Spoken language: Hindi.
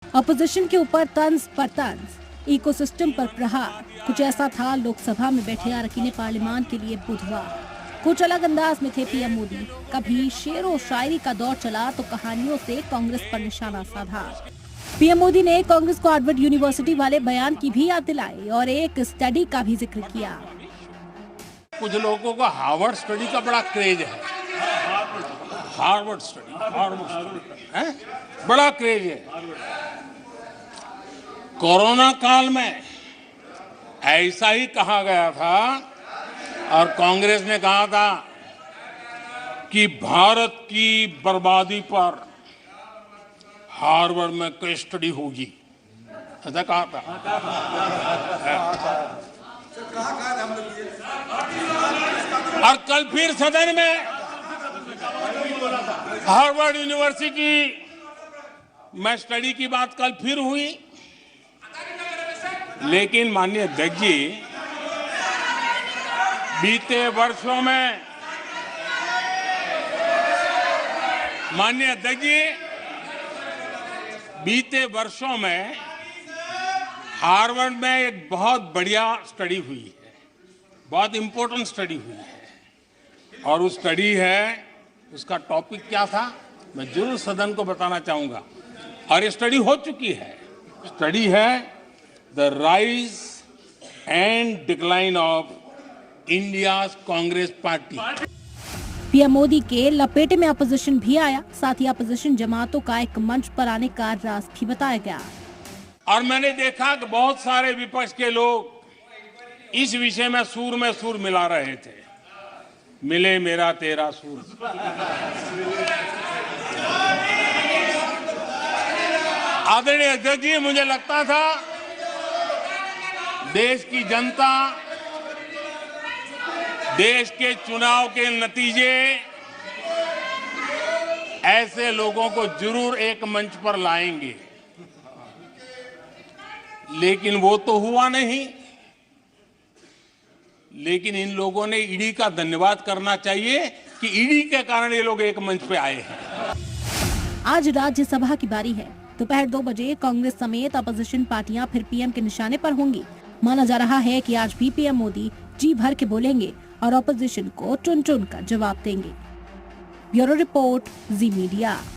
अपोजिशन के ऊपर तंज पर तंज, इकोसिस्टम पर प्रहार, कुछ ऐसा था लोकसभा में बैठे अरकान पार्लियामान के लिए बुधवार। कुछ अलग अंदाज में थे पीएम मोदी। कभी शेर व शायरी का दौर चला तो कहानियों से कांग्रेस पर निशाना साधा। पीएम मोदी ने कांग्रेस को हार्वर्ड यूनिवर्सिटी वाले बयान की भी याद दिलाई और एक स्टडी का भी जिक्र किया। कुछ लोगों को हार्वर्ड स्टडी का बड़ा क्रेज है। हार्वर्ड स्टडी है, बड़ा क्रेज है। कोरोना काल में ऐसा ही कहा गया था और कांग्रेस ने कहा था कि भारत की बर्बादी पर हार्वर्ड में केस स्टडी होगी, ऐसा कहा था। और कल फिर सदन में हार्वर्ड यूनिवर्सिटी में स्टडी की बात कल फिर हुई, लेकिन माननीय अध्यक्ष जी, बीते वर्षों में माननीय अध्यक्ष जी, बीते वर्षों में हार्वर्ड में एक बहुत बढ़िया स्टडी हुई है, बहुत इंपॉर्टेंट स्टडी हुई है। और उस स्टडी है, उसका टॉपिक क्या था मैं जरूर सदन को बताना चाहूंगा। और ये स्टडी हो चुकी है। स्टडी है the rise and decline of India Congress party. PM Modi के लपेटे में अपोजिशन भी आया, साथ ही अपोजिशन जमातों का एक मंच पर आने का राज भी बताया गया। और मैंने देखा कि बहुत सारे विपक्ष के लोग इस विषय में सुर मिला रहे थे। मिले मेरा तेरा सुर। आदरणीय अध्यक्ष जी, मुझे लगता था देश की जनता, देश के चुनाव के नतीजे ऐसे लोगों को जरूर एक मंच पर लाएंगे, लेकिन वो तो हुआ नहीं। लेकिन इन लोगों ने ईडी का धन्यवाद करना चाहिए कि ईडी के कारण ये लोग एक मंच पे आए हैं। आज राज्यसभा की बारी है। दोपहर 2 बजे कांग्रेस समेत अपोजिशन पार्टियां फिर पीएम के निशाने पर होंगी। माना जा रहा है कि आज भी पीएम मोदी जी भर के बोलेंगे और अपोजिशन को चुन चुन कर जवाब देंगे। ब्यूरो रिपोर्ट, जी मीडिया।